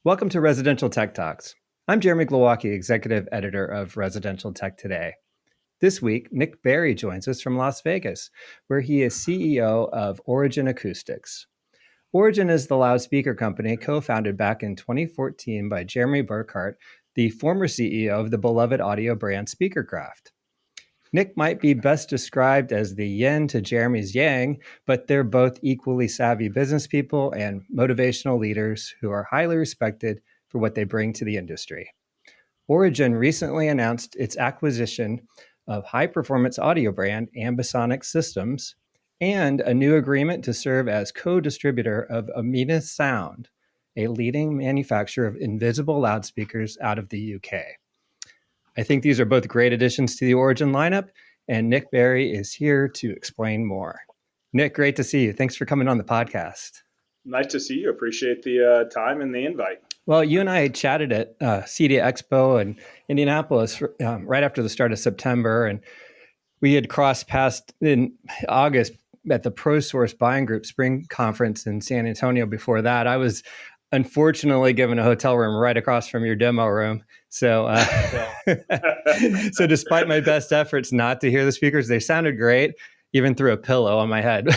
Welcome to Residential Tech Talks. I'm Jeremy Glowacki, Executive Editor of Residential Tech Today. This week, Nick Berry joins us from Las Vegas, where he is CEO of Origin Acoustics. Origin is the loudspeaker company co-founded back in 2014 by Jeremy Burkhardt, the former CEO of the beloved audio brand SpeakerCraft. Nick might be best described as the yin to Jeremy's yang, but they're both equally savvy business people and motivational leaders who are highly respected for what they bring to the industry. Origin recently announced its acquisition of high-performance audio brand Ambisonic Systems and a new agreement to serve as co-distributor of Amina Sound, a leading manufacturer of invisible loudspeakers out of the UK. I think these are both great additions to the Origin lineup, and Nick Berry is here to explain more. Nick, great to see you. Thanks for coming on the podcast. Nice to see you. Appreciate the time and the invite. Well, you and I chatted at CEDIA Expo in Indianapolis right after the start of September, and we had crossed paths in August at the ProSource Buying Group Spring Conference in San Antonio. Before that, I was unfortunately given a hotel room right across from your demo room. So, so despite my best efforts not to hear the speakers, they sounded great, even through a pillow on my head.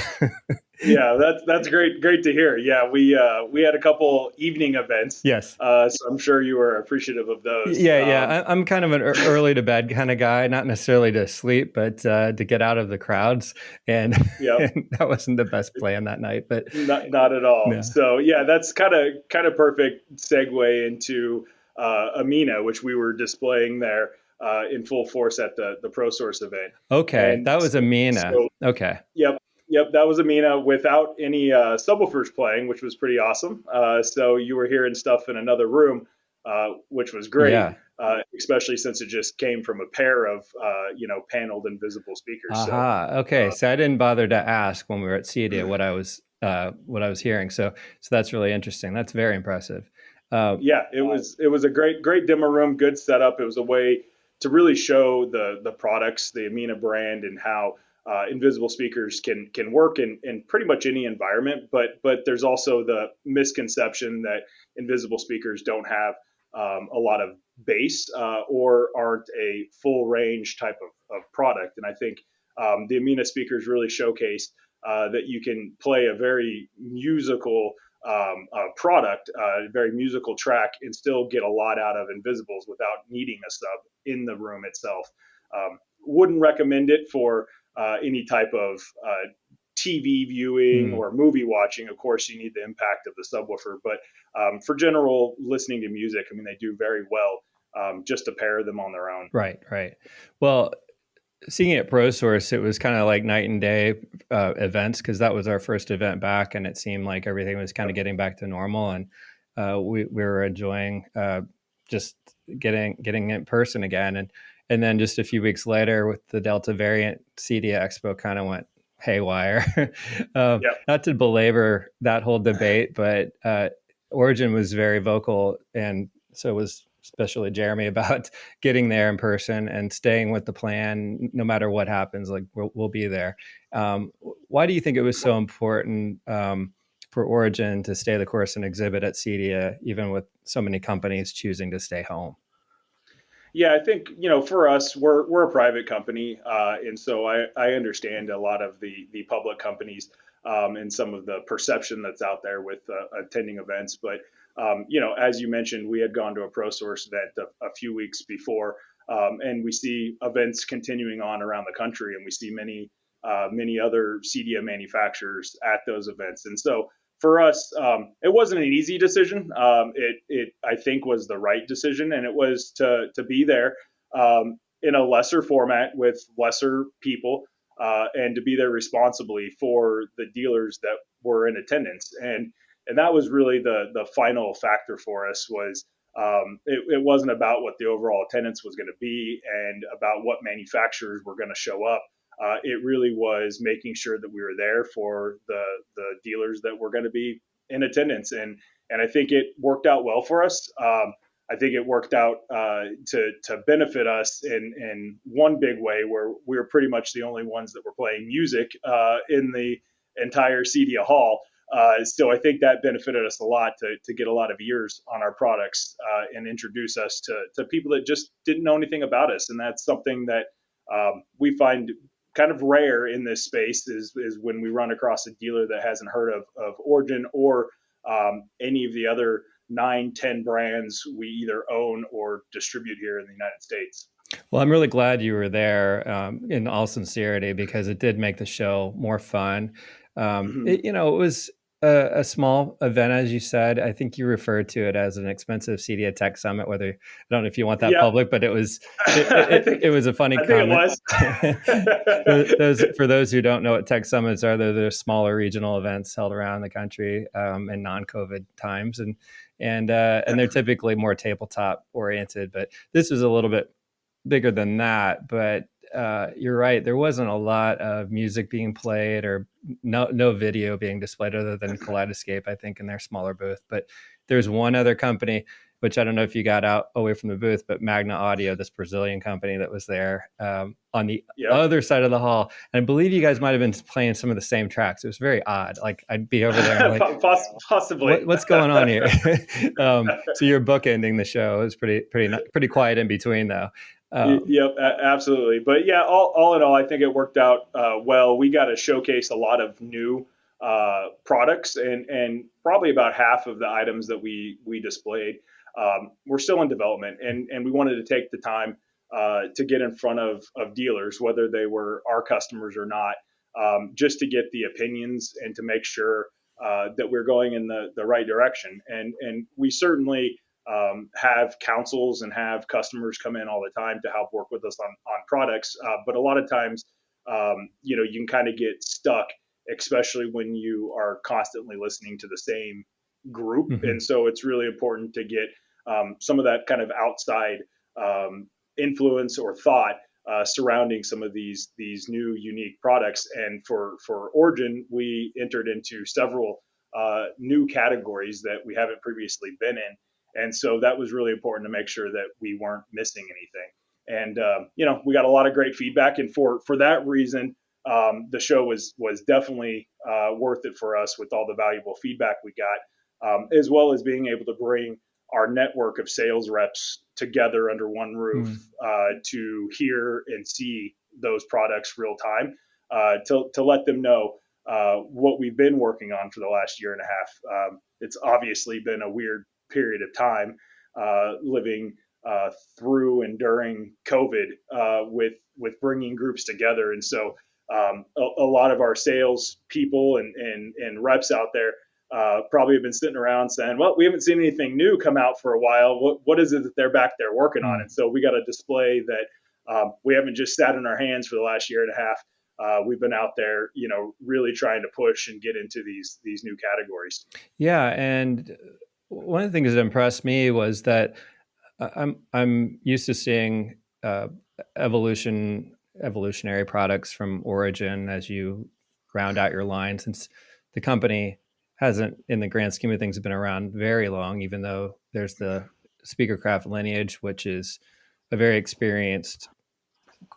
Yeah, that's great to hear. Yeah, we had a couple evening events. Yes. So I'm sure you were appreciative of those. Yeah. I'm kind of an early to bed kind of guy, not necessarily to sleep, but to get out of the crowds. And, and that wasn't the best plan that night, but not at all. No. So yeah, that's kind of perfect segue into Amina, which we were displaying there in full force at the ProSource event. Okay, and that was Amina. Okay. Yep, that was Amina without any subwoofers playing, which was pretty awesome. So you were hearing stuff in another room, which was great, especially since it just came from a pair of, paneled invisible speakers. Okay, so I didn't bother to ask when we were at CEDIA what I was hearing. So that's really interesting. That's very impressive. It was a great demo room, good setup. It was a way to really show the products, the Amina brand, and how invisible speakers can work in pretty much any environment, but there's also the misconception that invisible speakers don't have a lot of bass or aren't a full range type of product. And I think the Amina speakers really showcased that you can play a very musical product, a very musical track, and still get a lot out of invisibles without needing a sub in the room itself. Wouldn't recommend it for any type of TV viewing or movie watching. Of course, you need the impact of the subwoofer, but for general listening to music, I mean, they do very well just to pair them on their own. Right. Well, seeing it at ProSource, it was kind of like night and day events, because that was our first event back, and it seemed like everything was kind of getting back to normal, and we were enjoying just getting in person again. And then just a few weeks later, with the Delta variant, CEDIA Expo kind of went haywire. Not to belabor that whole debate, but Origin was very vocal, and so was especially Jeremy, about getting there in person and staying with the plan. No matter what happens, like we'll be there. Why do you think it was so important for Origin to stay the course and exhibit at CEDIA, even with so many companies choosing to stay home? Yeah, I think, for us, we're a private company. And so I understand a lot of the public companies and some of the perception that's out there with attending events. But, as you mentioned, we had gone to a ProSource event a few weeks before, and we see events continuing on around the country, and we see many other CEDIA manufacturers at those events. And so for us, it wasn't an easy decision. It I think was the right decision, and it was to be there in a lesser format with lesser people, and to be there responsibly for the dealers that were in attendance. And that was really the final factor for us. Was it wasn't about what the overall attendance was going to be and about what manufacturers were going to show up. It really was making sure that we were there for the dealers that were going to be in attendance, and I think it worked out well for us. I think it worked out to benefit us in one big way, where we were pretty much the only ones that were playing music in the entire CEDIA hall. So I think that benefited us a lot to get a lot of ears on our products and introduce us to people that just didn't know anything about us. And that's something that we find kind of rare in this space is when we run across a dealer that hasn't heard of Origin or any of the other 9, 10 brands we either own or distribute here in the United States. Well, I'm really glad you were there, in all sincerity, because it did make the show more fun. Mm-hmm. It was a small event, as you said. I think you referred to it as an expensive CEDIA Tech Summit. Whether I don't know if you want that Yeah, public, but it was I think it was a funny I think it comment. was. Those for those who don't know what Tech Summits are, they're smaller regional events held around the country in non-COVID times, and they're typically more tabletop oriented. But this was a little bit bigger than that. But you're right, there wasn't a lot of music being played or no video being displayed other than Kaleidescape, I think, in their smaller booth. But there's one other company, which I don't know if you got out away from the booth, but Magna Audio, this Brazilian company that was there on the Yep. other side of the hall. And I believe you guys might have been playing some of the same tracks. It was very odd. Like I'd be over there and like, Possibly. what's going on here? So you're bookending the show. It was pretty quiet in between, though. Yep, absolutely. But yeah, all in all, I think it worked out well. We got to showcase a lot of new products, and probably about half of the items that we displayed were still in development, and we wanted to take the time to get in front of dealers, whether they were our customers or not, just to get the opinions and to make sure that we're going in the right direction. And we certainly have councils and have customers come in all the time to help work with us on products. But a lot of times, you can kind of get stuck, especially when you are constantly listening to the same group. Mm-hmm. And so it's really important to get some of that kind of outside influence or thought surrounding some of these new unique products. And for Origin, we entered into several new categories that we haven't previously been in. And so that was really important to make sure that we weren't missing anything. And we got a lot of great feedback, and for that reason, the show was definitely worth it for us with all the valuable feedback we got, as well as being able to bring our network of sales reps together under one roof to hear and see those products real time, to let them know what we've been working on for the last year and a half. It's obviously been a weird period of time living through and during COVID with bringing groups together. And so a lot of our sales people and reps out there probably have been sitting around saying, well, we haven't seen anything new come out for a while. What is it that they're back there working on? And so we got a display that we haven't just sat in our hands for the last year and a half. We've been out there, really trying to push and get into these new categories. Yeah, and one of the things that impressed me was that I'm used to seeing evolutionary products from Origin as you round out your line, since the company hasn't, in the grand scheme of things, been around very long, even though there's the SpeakerCraft lineage, which is a very experienced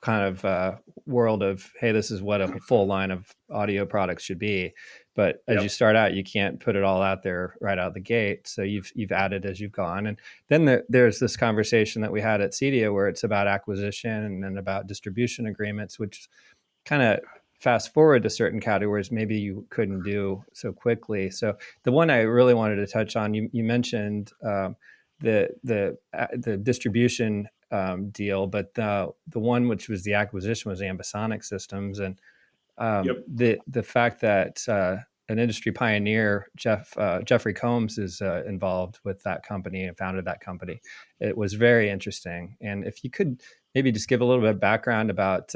kind of world of, hey, this is what a full line of audio products should be. But as you start out, you can't put it all out there right out the gate. So you've added as you've gone. And then there's this conversation that we had at CEDIA where it's about acquisition and about distribution agreements, which kind of fast forward to certain categories maybe you couldn't do so quickly. So the one I really wanted to touch on, you mentioned the distribution deal, but the one which was the acquisition was Ambisonic Systems, and the fact that an industry pioneer, Jeffrey Combs, is involved with that company and founded that company. It was very interesting. And if you could maybe just give a little bit of background about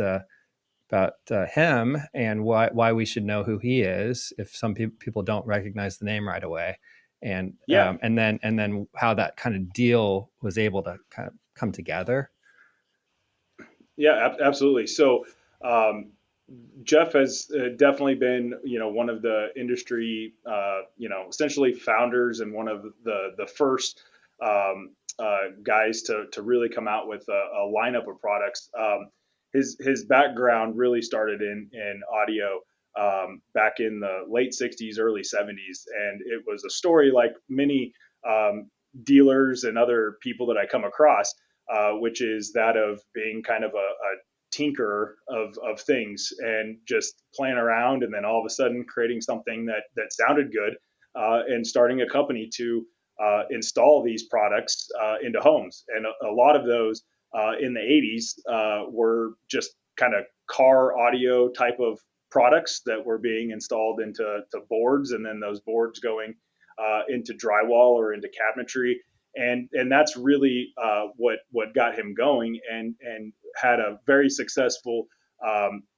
him and why we should know who he is, if some people don't recognize the name right away, and then how that kind of deal was able to kind of come together. Yeah, absolutely. So Jeff has definitely been, one of the industry, essentially founders and one of the first guys to really come out with a lineup of products. His background really started in audio back in the late 60s, early 70s. And it was a story like many dealers and other people that I come across, which is that of being kind of a tinker of things and just playing around, and then all of a sudden creating something that sounded good, and starting a company to install these products into homes. And a lot of those in the 80s were just kind of car audio type of products that were being installed into boards, and then those boards going into drywall or into cabinetry. And that's really what got him going, and had a very successful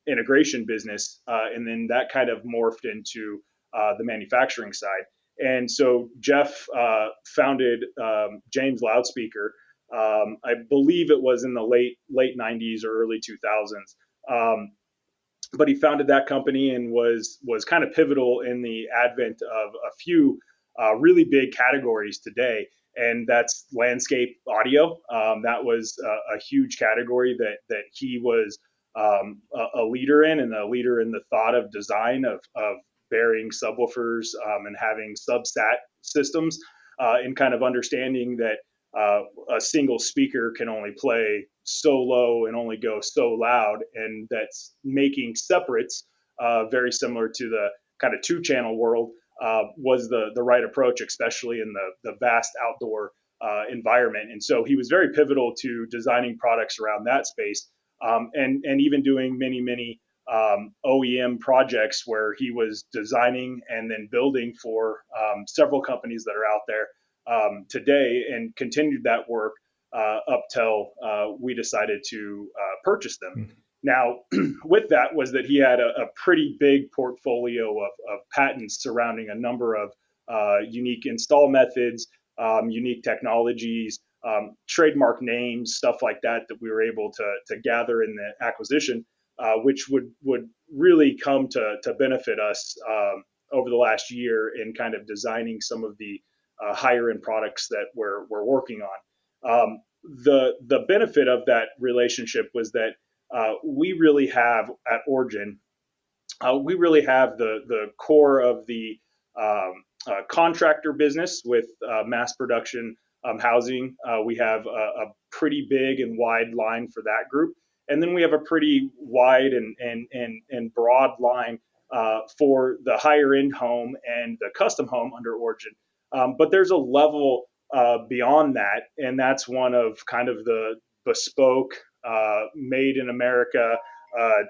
integration business, and then that kind of morphed into the manufacturing side. And so Jeff founded James Loudspeaker. I believe it was in the late 90s or early 2000s. But he founded that company and was kind of pivotal in the advent of a few really big categories today, and that's landscape audio. That was a huge category that he was a leader in, and a leader in the thought of design of burying subwoofers and having subsat systems, and kind of understanding that a single speaker can only play so low and only go so loud, and that's making separates very similar to the kind of two-channel world was the right approach, especially in the vast outdoor environment. And so he was very pivotal to designing products around that space, and even doing many OEM projects where he was designing and then building for several companies that are out there today, and continued that work up till we decided to purchase them. Mm-hmm. Now, with that was that he had a pretty big portfolio of patents surrounding a number of unique install methods, unique technologies, trademark names, stuff like that we were able to gather in the acquisition, which would really come to benefit us over the last year in kind of designing some of the higher end products that we're working on. The benefit of that relationship was that we really have at Origin, we really have the core of the contractor business with mass production housing. We have a pretty big and wide line for that group, and then we have a pretty wide and broad line for the higher end home and the custom home under Origin. But there's a level beyond that, and that's one of kind of the bespoke, made in America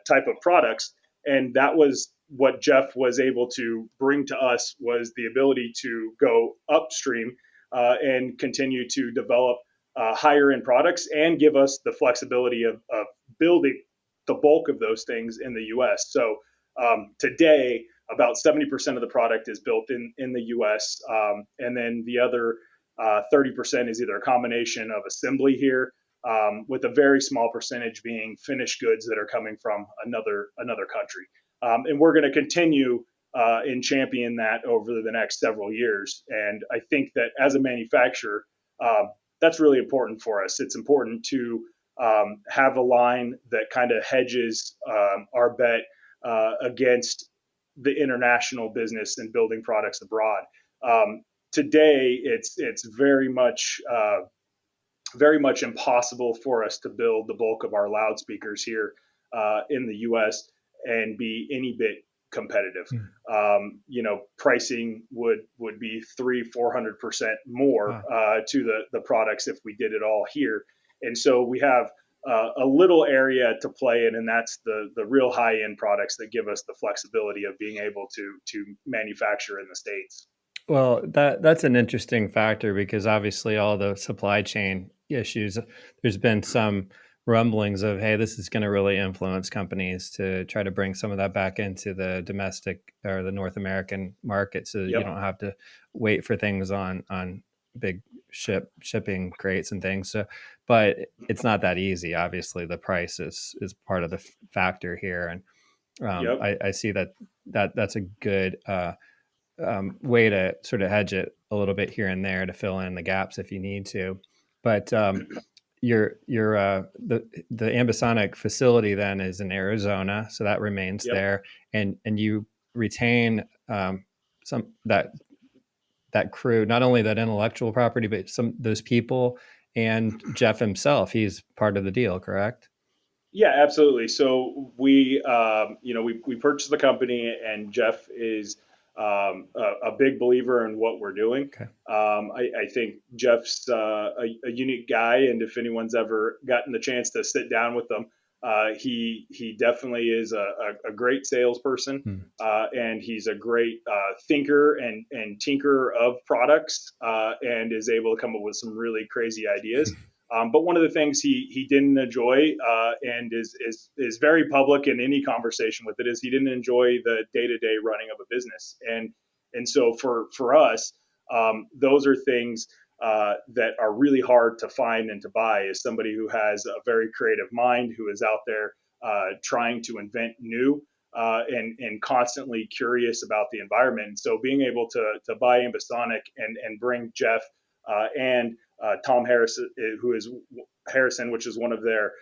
type of products. And that was what Jeff was able to bring to us, was the ability to go upstream and continue to develop higher end products, and give us the flexibility of building the bulk of those things in the US. So today, about 70% of the product is built in the US, and then the other 30% is either a combination of assembly here, with a very small percentage being finished goods that are coming from another country. And we're going to continue and champion that over the next several years. And I think that as a manufacturer, that's really important for us. It's important to have a line that kind of hedges our bet against the international business and building products abroad. Today, it's very much impossible for us to build the bulk of our loudspeakers here in the U.S. and be any bit competitive. Pricing would be 300-400% more to the products if we did it all here. And so we have a little area to play in, and that's the real high end products that give us the flexibility of being able to manufacture in the States. Well, that's an interesting factor, because obviously all the supply chain issues, there's been some rumblings of, hey, this is going to really influence companies to try to bring some of that back into the domestic or the North American market, so that you don't have to wait for things on big shipping crates and things. So, but it's not that easy. Obviously, the price is part of the factor here, and I see that's a good way to sort of hedge it a little bit here and there to fill in the gaps if you need to. But the Ambisonic facility then is in Arizona, so that remains Yep. there, and you retain some that crew, not only that intellectual property, but some those people and Jeff himself. He's part of the deal, correct? Yeah, absolutely. So we purchased the company, and Jeff is a big believer in what we're doing. Okay. I think Jeff's a unique guy, and if anyone's ever gotten the chance to sit down with him, he definitely is a great salesperson, and he's a great thinker and tinkerer of products, and is able to come up with some really crazy ideas. But one of the things he didn't enjoy, and is very public in any conversation with it, is he didn't enjoy the day to day running of a business. And so for us, those are things that are really hard to find and to buy. Is somebody who has a very creative mind, who is out there trying to invent new, and constantly curious about the environment. And so being able to buy Ambisonic and bring Jeff and Tom Harris, who is Harrison, which is one of their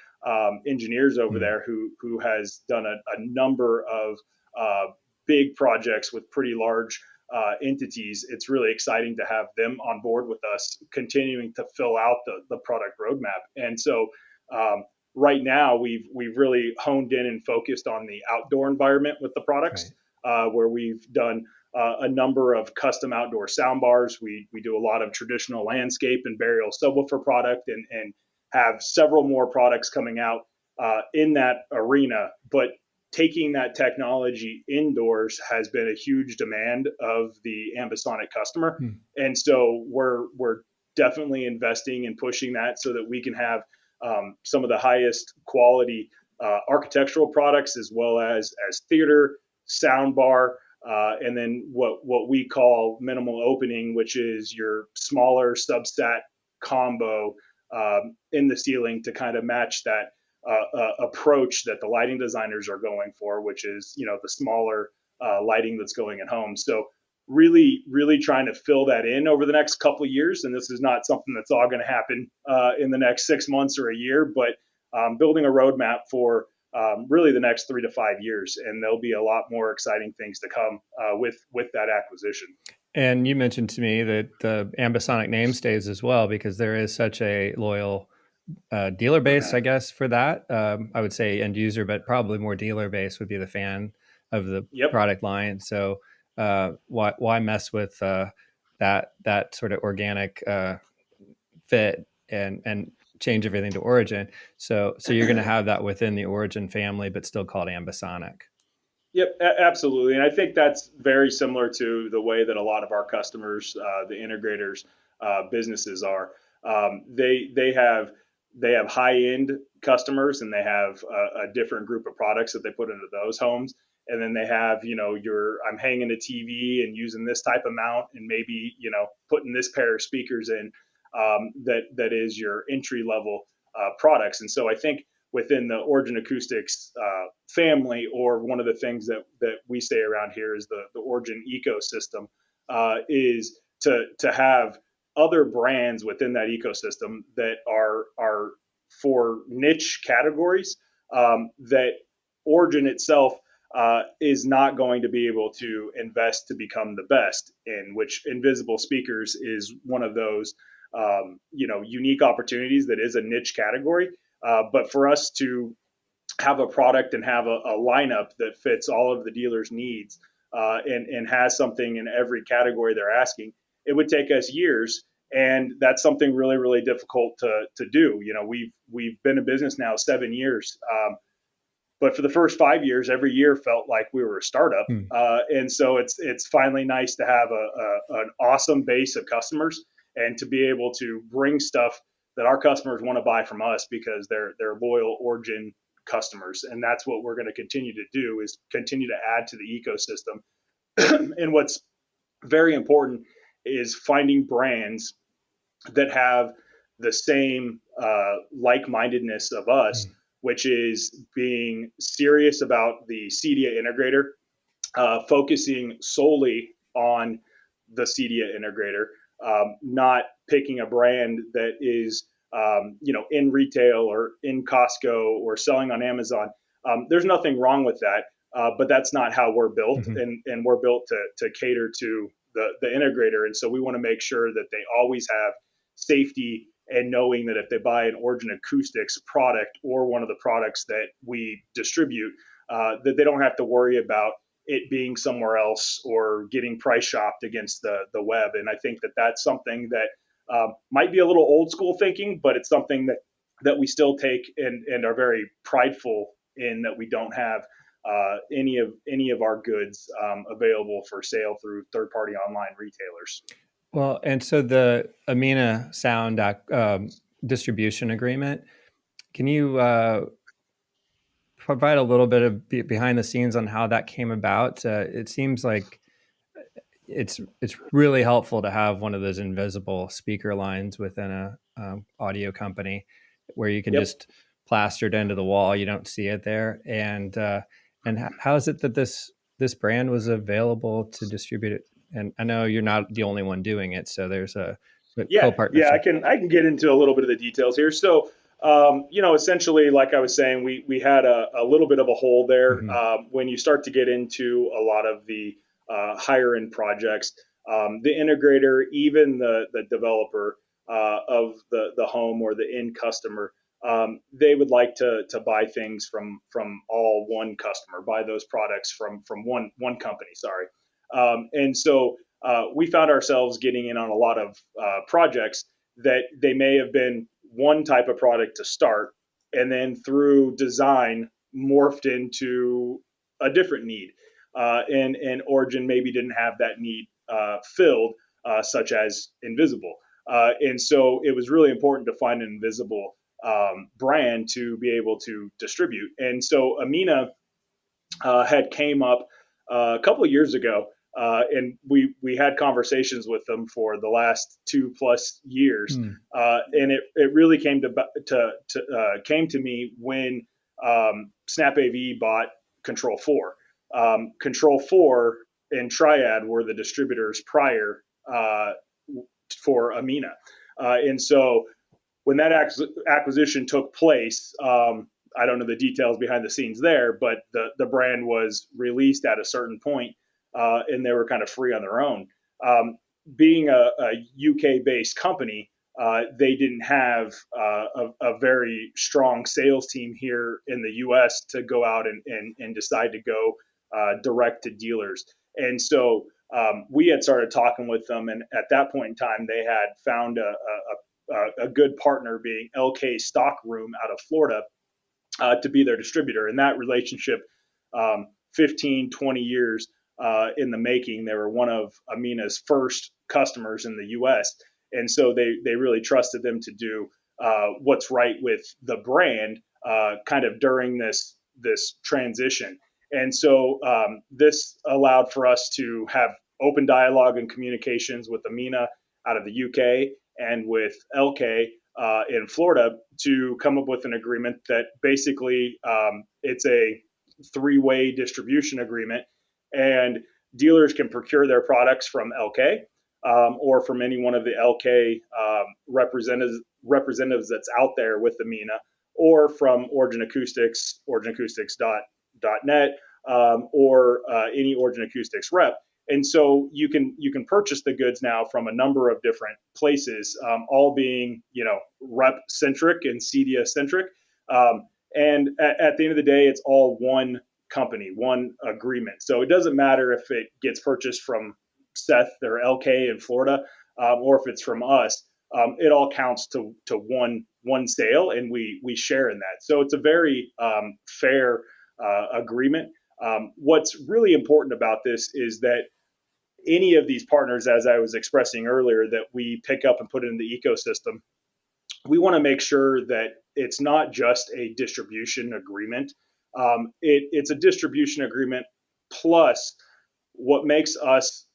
engineers over there, who has done a number of big projects with pretty large entities. It's really exciting to have them on board with us, continuing to fill out the product roadmap. And so right now we've really honed in and focused on the outdoor environment with the products, where we've done a number of custom outdoor sound bars. We do a lot of traditional landscape and burial subwoofer product, and have several more products coming out in that arena. But taking that technology indoors has been a huge demand of the Ambisonic customer. And so we're definitely investing and pushing that so that we can have some of the highest quality architectural products, as well as theater, sound bar, and then what we call minimal opening, which is your smaller substat combo in the ceiling to kind of match that approach that the lighting designers are going for, which is the smaller lighting that's going at home. So really trying to fill that in over the next couple of years. And this is not something that's all going to happen in the next 6 months or a year, but building a roadmap for really the next 3 to 5 years. And there'll be a lot more exciting things to come with that acquisition. And you mentioned to me that the Ambisonic name stays as well, because there is such a loyal dealer base, I guess, for that. I would say end user, but probably more dealer base would be the fan of the product line. So why mess with that sort of organic fit and change everything to Origin? So you're going to have that within the Origin family, but still called Ambisonic. Yep, absolutely. And I think that's very similar to the way that a lot of our customers, the integrators, businesses are. They have high end customers, and they have a different group of products that they put into those homes. And then they have, I'm hanging a TV and using this type of mount, and maybe, putting this pair of speakers in, that is your entry level products. And so I think within the Origin Acoustics family, or one of the things that we say around here is the Origin ecosystem, is to have other brands within that ecosystem that are for niche categories, that Origin itself is not going to be able to invest to become the best in, which invisible speakers is one of those unique opportunities that is a niche category. But for us to have a product and have a lineup that fits all of the dealers' needs, and has something in every category they're asking, it would take us years. And that's something really, really difficult to do. We've been in business now 7 years. But for the first 5 years, every year felt like we were a startup. And so it's finally nice to have an awesome base of customers, and to be able to bring stuff that our customers want to buy from us because they're loyal Origin customers. And that's what we're going to continue to do, is continue to add to the ecosystem. And what's very important is finding brands that have the same like-mindedness of us, which is being serious about the CEDIA integrator, focusing solely on the CEDIA integrator, not picking a brand that is in retail or in Costco or selling on Amazon. There's nothing wrong with that, but that's not how we're built, Mm-hmm. and we're built to cater to the integrator. And so we want to make sure that they always have safety and knowing that if they buy an Origin Acoustics product or one of the products that we distribute, that they don't have to worry about it being somewhere else or getting price shopped against the web. And I think that that's something that might be a little old school thinking, but it's something that we still take and are very prideful in, that we don't have any of our goods available for sale through third party online retailers. Well, and so the Amina Sound distribution agreement, can you provide a little bit of behind the scenes on how that came about? It seems like it's really helpful to have one of those invisible speaker lines within a audio company where you can Yep. just plaster it into the wall. You don't see it there. And how is it that this brand was available to distribute it? And I know you're not the only one doing it, so there's a Yeah, I co-partnership. can get into a little bit of the details here. So, essentially, like I was saying, we had a little bit of a hole there. Mm-hmm. When you start to get into a lot of the higher end projects, the integrator, even the developer of the home or the end customer, they would like to buy things from all one customer, buy those products from one company. Sorry, and so we found ourselves getting in on a lot of projects that they may have been one type of product to start, and then through design morphed into a different need. And Origin maybe didn't have that need filled, such as invisible. And so it was really important to find an invisible brand to be able to distribute. And so Amina had came up a couple of years ago, and we had conversations with them for the last 2+ years, and it really came to me when Snap AV bought Control 4. Control 4 and Triad were the distributors prior for Amina, and so when that acquisition took place, I don't know the details behind the scenes there, but the brand was released at a certain point, and they were kind of free on their own. Being a UK based company, they didn't have a very strong sales team here in the US to go out and decide to go direct to dealers. And so we had started talking with them, and at that point in time, they had found a good partner, being LK Stockroom out of Florida, to be their distributor. And that relationship, 15, 20 years in the making. They were one of Amina's first customers in the US. And so they really trusted them to do what's right with the brand kind of during this transition. And so this allowed for us to have open dialogue and communications with Amina out of the UK and with LK in Florida to come up with an agreement that basically it's a three-way distribution agreement, and dealers can procure their products from LK or from any one of the LK representatives that's out there with Amina, or from Origin Acoustics, originacoustics.net, or any Origin Acoustics rep. And so you can purchase the goods now from a number of different places, all being rep centric and CEDIA centric. And at the end of the day, it's all one company, one agreement. So it doesn't matter if it gets purchased from Seth or LK in Florida, or if it's from us. It all counts to one sale, and we share in that. So it's a very fair agreement. What's really important about this is that any of these partners, as I was expressing earlier, that we pick up and put in the ecosystem, we want to make sure that it's not just a distribution agreement. It's a distribution agreement plus what makes us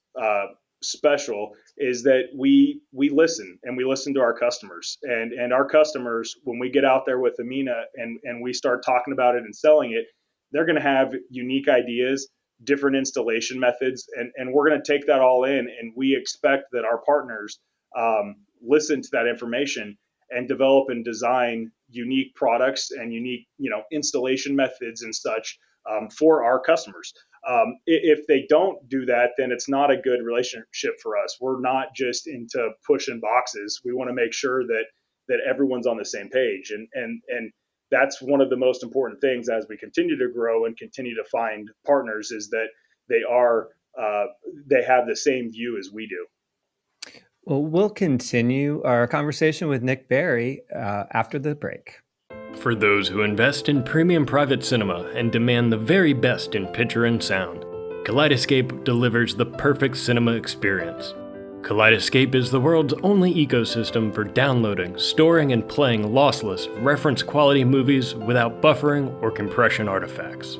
special is that we listen, and we listen to our customers, and our customers, when we get out there with Amina and we start talking about it and selling it, they're going to have unique ideas, different installation methods, and we're going to take that all in, and we expect that our partners listen to that information and develop and design unique products and unique, installation methods and such for our customers. If they don't do that, then it's not a good relationship for us. We're not just into pushing boxes. We want to make sure that everyone's on the same page, and that's one of the most important things as we continue to grow and continue to find partners, is that they have the same view as we do. Well, we'll continue our conversation with Nick Berry after the break. For those who invest in premium private cinema and demand the very best in picture and sound, Kaleidescape delivers the perfect cinema experience. Kaleidescape is the world's only ecosystem for downloading, storing, and playing lossless, reference-quality movies without buffering or compression artifacts.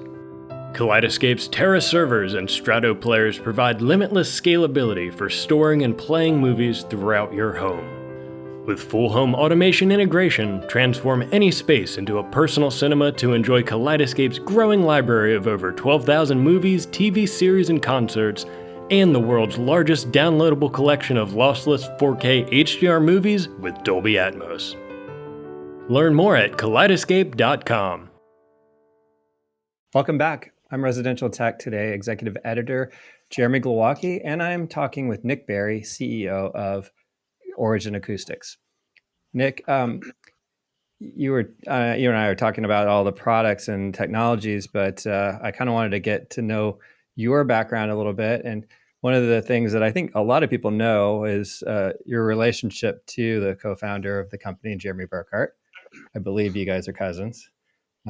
Kaleidescape's Terra servers and Strato players provide limitless scalability for storing and playing movies throughout your home. With full home automation integration, transform any space into a personal cinema to enjoy Kaleidescape's growing library of over 12,000 movies, TV series, and concerts, and the world's largest downloadable collection of lossless 4K HDR movies with Dolby Atmos. Learn more at kaleidescape.com. Welcome back. I'm Residential Tech Today Executive Editor Jeremy Glowacki, and I'm talking with Nick Berry, CEO of Origin Acoustics. Nick, you and I are talking about all the products and technologies, but I kind of wanted to get to know your background a little bit. And one of the things that I think a lot of people know is your relationship to the co-founder of the company, Jeremy Burkhardt. I believe you guys are cousins.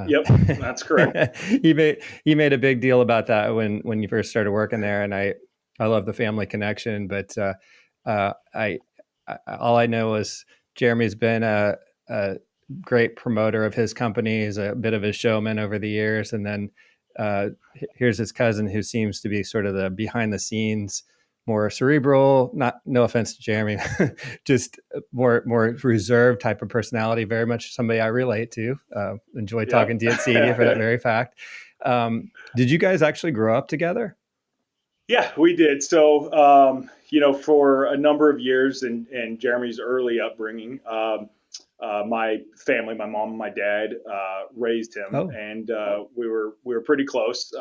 Yep, that's correct. He made a big deal about that when you first started working there, and I love the family connection. But all I know is Jeremy's been a great promoter of his company. He's a bit of a showman over the years, and then here's his cousin who seems to be sort of the behind the scenes, more cerebral, no offense to Jeremy, just more reserved type of personality, very much somebody I relate to. Enjoy talking to you at CD for that very fact. Did you guys actually grow up together? Yeah, we did. So, for a number of years in Jeremy's early upbringing, my family, my mom and my dad, raised him, and we were pretty close.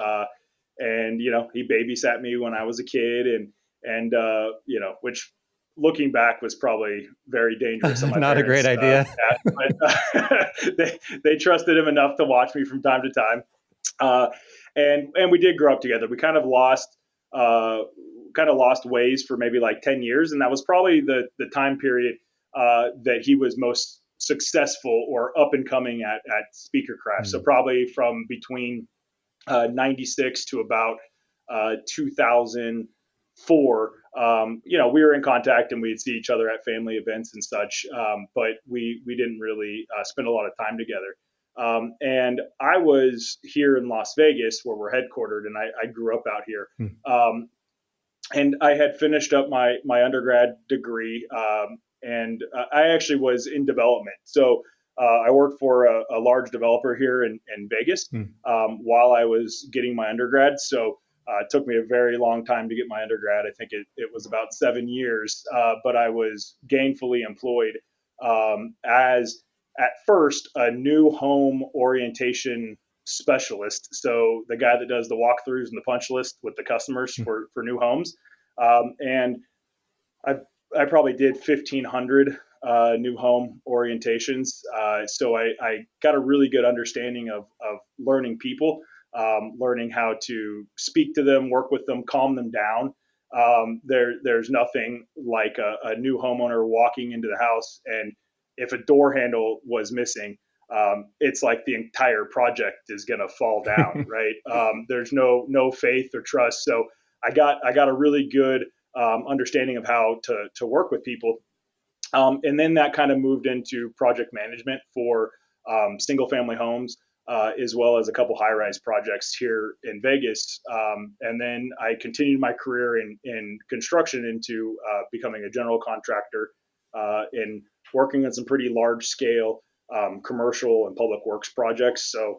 And he babysat me when I was a kid, and which, looking back, was probably very dangerous. Not a great idea. But they trusted him enough to watch me from time to time, and we did grow up together. We kind of lost ways for maybe like 10 years, and that was probably the time period that he was most successful or up and coming at SpeakerCraft. Mm-hmm. So probably from between 96 to about 2004, we were in contact and we'd see each other at family events and such, but we didn't really spend a lot of time together. And I was here in Las Vegas, where we're headquartered, and I grew up out here. And I had finished up my undergrad degree, and I actually was in development. So I worked for a large developer here in Vegas while I was getting my undergrad. So it took me a very long time to get my undergrad. I think it was about 7 years, but I was gainfully employed as, at first, a new home orientation specialist. So the guy that does the walkthroughs and the punch list with the customers for new homes. And I probably did 1,500 new home orientations. So I got a really good understanding of learning people, learning how to speak to them, work with them, calm them down. There's nothing like a new homeowner walking into the house, and if a door handle was missing, it's like the entire project is going to fall down, right? There's no faith or trust. So I got a really good understanding of how to work with people. And then that kind of moved into project management for single family homes, as well as a couple high-rise projects here in Vegas. And then I continued my career in construction into becoming a general contractor and working on some pretty large-scale commercial and public works projects. So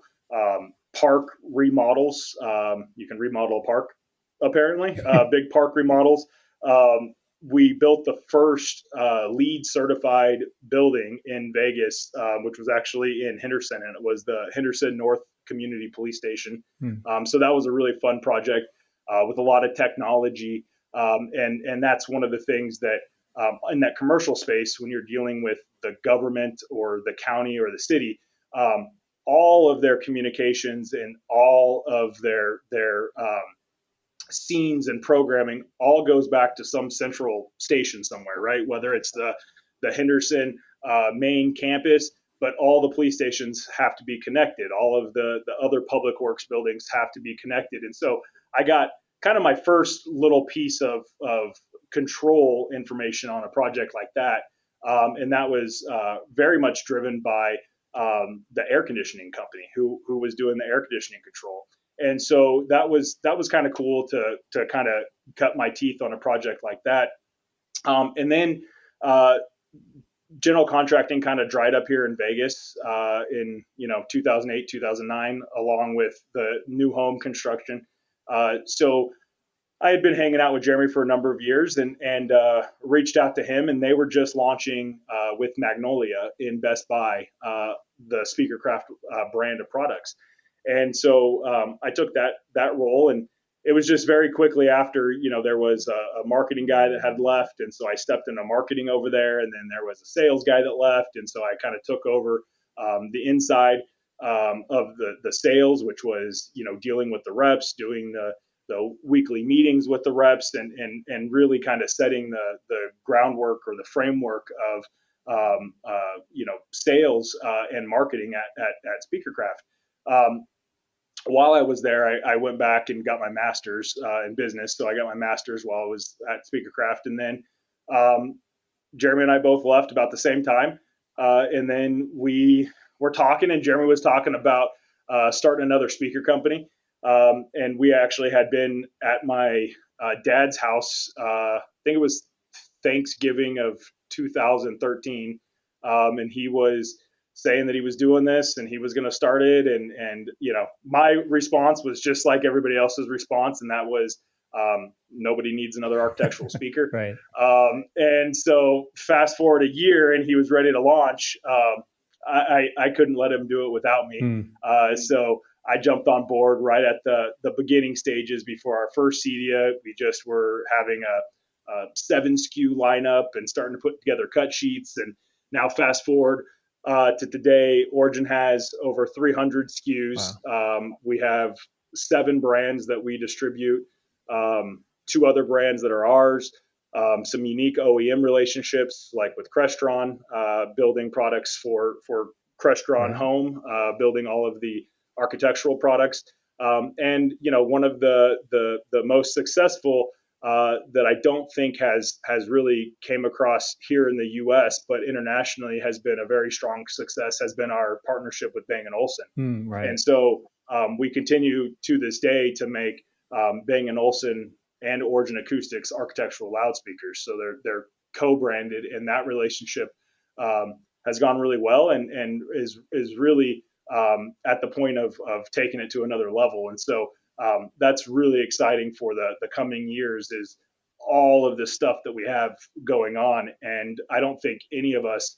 park remodels, you can remodel a park, apparently, big park remodels. we built the first LEED certified building in Vegas, which was actually in Henderson, and it was the Henderson North Community Police Station. So that was a really fun project with a lot of technology, and that's one of the things that in that commercial space, when you're dealing with the government or the county or the city, all of their communications and all of their scenes and programming all goes back to some central station somewhere, right? Whether it's the Henderson main campus, but all the police stations have to be connected. All of the other public works buildings have to be connected. And so I got kind of my first little piece of control information on a project like that. And that was very much driven by the air conditioning company who was doing the air conditioning control. And so that was kind of cool to kind of cut my teeth on a project like that. And then general contracting kind of dried up here in Vegas in 2008, 2009, along with the new home construction. So I had been hanging out with Jeremy for a number of years and reached out to him, and they were just launching with Magnolia in Best Buy the SpeakerCraft brand of products. And so I took that role, and it was just very quickly after, there was a marketing guy that had left. And so I stepped into marketing over there, and then there was a sales guy that left. And so I kind of took over the inside of the sales, which was, dealing with the reps, doing the weekly meetings with the reps and really kind of setting the groundwork or the framework of, sales and marketing at SpeakerCraft. While I was there, I went back and got my master's in business. So I got my master's while I was at SpeakerCraft. And then Jeremy and I both left about the same time. And then we were talking, and Jeremy was talking about starting another speaker company. And we actually had been at my dad's house, I think it was Thanksgiving of 2013. And he was saying that he was doing this and he was going to start it. And my response was just like everybody else's response. And that was, nobody needs another architectural speaker. Right. And so fast forward a year and he was ready to launch. I couldn't let him do it without me. So I jumped on board right at the beginning stages before our first CEDIA. We just were having a 7 SKU lineup and starting to put together cut sheets. And now fast forward to today, Origin has over 300 SKUs. Wow. We have 7 brands that we distribute, 2 other brands that are ours, some unique OEM relationships like with Crestron, building products for Crestron Home, building all of the architectural products. And one of the most successful that I don't think has really came across here in the U.S., but internationally has been a very strong success, has been our partnership with Bang & Olufsen. Right. And so we continue to this day to make Bang & Olufsen and Origin Acoustics architectural loudspeakers. So they're co-branded, and that relationship has gone really well and is really at the point of taking it to another level. And so that's really exciting for the coming years, is all of the stuff that we have going on. And I don't think any of us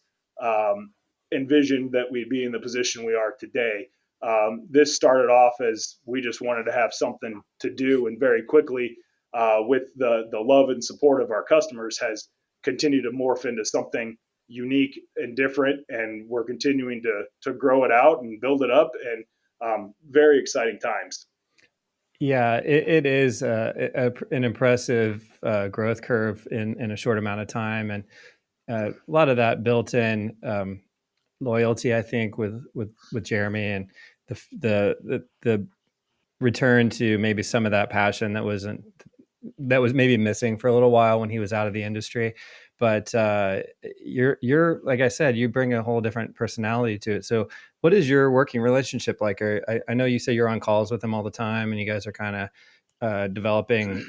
envisioned that we'd be in the position we are today. This started off as we just wanted to have something to do, and very quickly with the love and support of our customers has continued to morph into something unique and different. And we're continuing to grow it out and build it up, and very exciting times. Yeah, it is an impressive growth curve in a short amount of time, and a lot of that built-in loyalty, I think, with Jeremy, and the return to maybe some of that passion that was maybe missing for a little while when he was out of the industry. But you're like I said, you bring a whole different personality to it. So what is your working relationship like? I know you say you're on calls with him all the time, and you guys are kind of developing,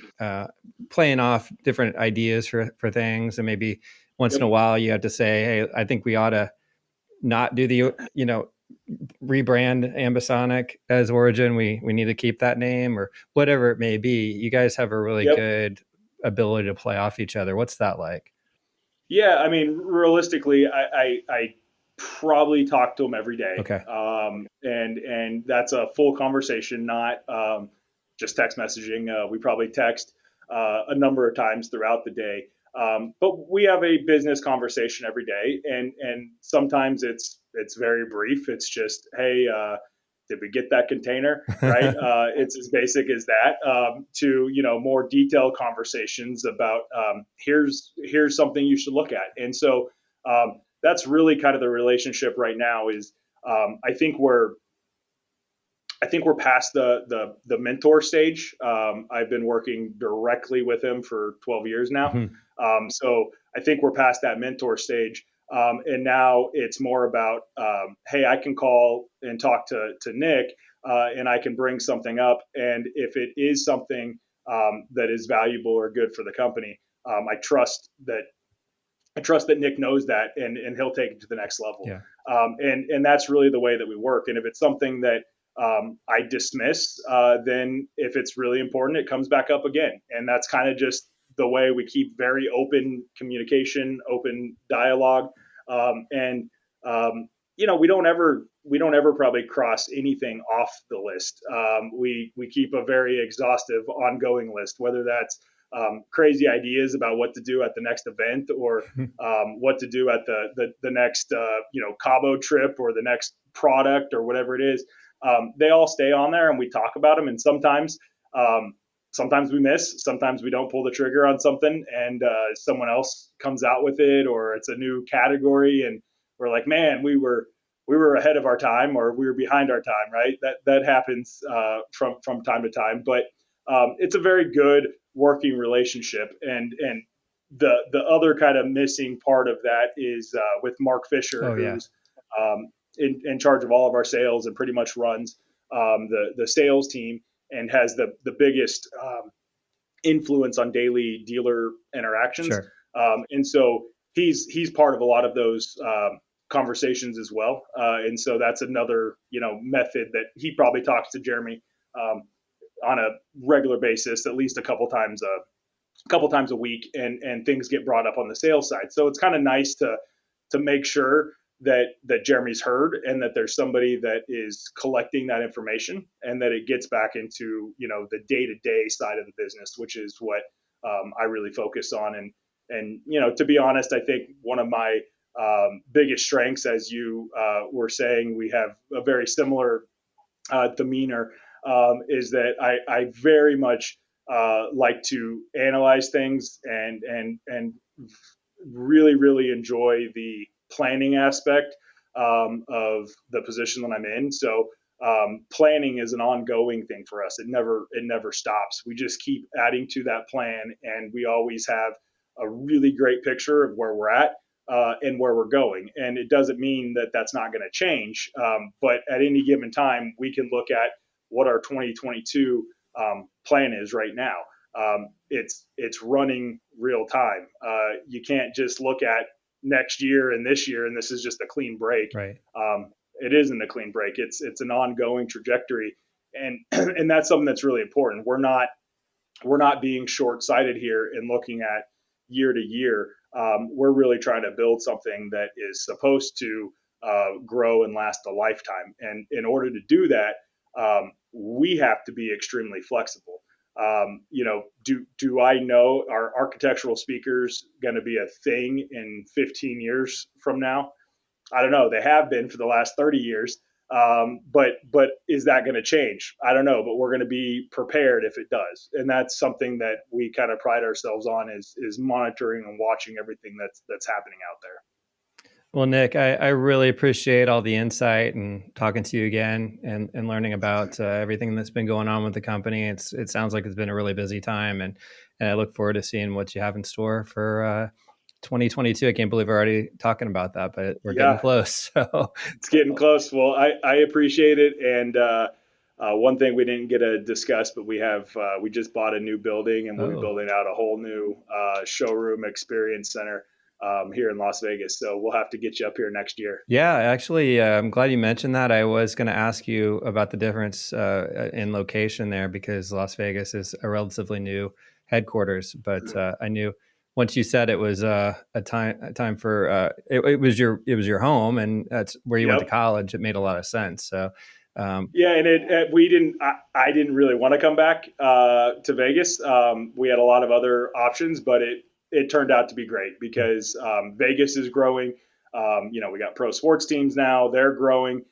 playing off different ideas for things. And maybe once in a while you have to say, hey, I think we ought to not do the, rebrand Ambisonic as Origin. We need to keep that name, or whatever it may be. You guys have a really good ability to play off each other. What's that like? Yeah, I mean, realistically, I probably talk to him every day. Okay. And that's a full conversation, not just text messaging. We probably text a number of times throughout the day. But we have a business conversation every day, and sometimes it's very brief. It's just, hey, did we get that container? Right? It's as basic as that. To more detailed conversations about here's something you should look at. And so that's really kind of the relationship right now. Is I think we're past the mentor stage. I've been working directly with him for 12 years now. Mm-hmm. So I think we're past that mentor stage. And now it's more about, hey, I can call and talk to Nick, and I can bring something up. And if it is something that is valuable or good for the company, I trust that Nick knows that, and he'll take it to the next level. Yeah. And that's really the way that we work. And if it's something that I dismiss, then if it's really important, it comes back up again. And that's kind of just the way we keep very open communication, open dialogue. We don't ever probably cross anything off the list. We keep a very exhaustive ongoing list, whether that's crazy ideas about what to do at the next event, or what to do at the next Cabo trip, or the next product, or whatever it is. They all stay on there, and we talk about them. And sometimes we miss, sometimes we don't pull the trigger on something, and someone else comes out with it, or it's a new category, and we're like, man, we were ahead of our time, or we were behind our time, right? That happens from time to time, but it's a very good working relationship. And the other kind of missing part of that is with Mark Fisher, who's in charge of all of our sales and pretty much runs the sales team, and has the biggest influence on daily dealer interactions. Sure. And so he's part of a lot of those conversations as well. And so that's another, method that he probably talks to Jeremy on a regular basis, at least a couple times a week, and things get brought up on the sales side. So it's kind of nice to make sure that Jeremy's heard, and that there's somebody that is collecting that information, and that it gets back into, the day-to-day side of the business, which is what I really focus on. And to be honest, I think one of my biggest strengths, as you were saying, we have a very similar demeanor, is that I very much like to analyze things, and really, really enjoy the planning aspect of the position that I'm in. So planning is an ongoing thing for us. It never stops. We just keep adding to that plan, and we always have a really great picture of where we're at and where we're going. And it doesn't mean that that's not going to change, but at any given time, we can look at what our 2022 plan is right now. It's running real time. You can't just look at next year and this year, and this is just a clean break. Right. It isn't a clean break. It's an ongoing trajectory, and and that's something that's really important. We're not being short-sighted here and looking at year to year. We're really trying to build something that is supposed to grow and last a lifetime. And in order to do that, we have to be extremely flexible. Do I know, are architectural speakers going to be a thing in 15 years from now? I don't know. They have been for the last 30 years. But is that going to change? I don't know, but we're going to be prepared if it does. And that's something that we kind of pride ourselves on, is monitoring and watching everything that's happening out there. Well, Nick, I really appreciate all the insight and talking to you again, and learning about everything that's been going on with the company. It sounds like it's been a really busy time, and I look forward to seeing what you have in store for 2022. I can't believe we're already talking about that, but we're getting close. So it's getting close. Well, I appreciate it. And one thing we didn't get to discuss, but we just bought a new building, and we'll be building out a whole new showroom experience center here in Las Vegas. So we'll have to get you up here next year. Yeah, actually, I'm glad you mentioned that. I was going to ask you about the difference in location there, because Las Vegas is a relatively new headquarters, but I knew once you said it was a time for it was your home, and that's where you went to college. It made a lot of sense. So yeah, and I didn't really want to come back to Vegas. We had a lot of other options, but it turned out to be great because Vegas is growing. We got pro sports teams now; they're growing,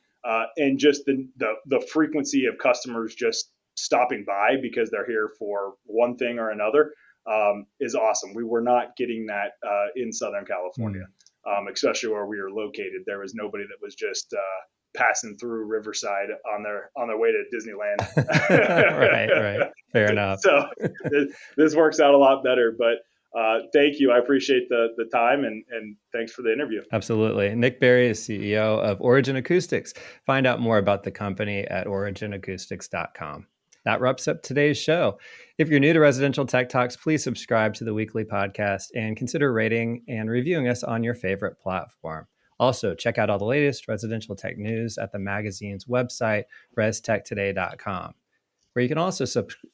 and just the frequency of customers just stopping by because they're here for one thing or another is awesome. We were not getting that in Southern California, especially where we were located. There was nobody that was just passing through Riverside on their way to Disneyland. Right. Fair enough. So this works out a lot better, but thank you. I appreciate the time and thanks for the interview. Absolutely. Nick Berry is CEO of Origin Acoustics. Find out more about the company at originacoustics.com. That wraps up today's show. If you're new to Residential Tech Talks, please subscribe to the weekly podcast and consider rating and reviewing us on your favorite platform. Also, check out all the latest residential tech news at the magazine's website, restechtoday.com, where you can also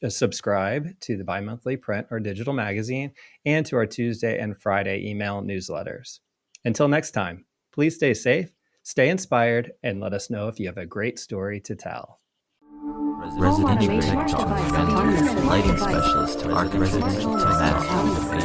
subscribe to the bi-monthly print or digital magazine and to our Tuesday and Friday email newsletters. Until next time, please stay safe, stay inspired, and let us know if you have a great story to tell. Residential Tech Talk, lighting specialist, residential tech.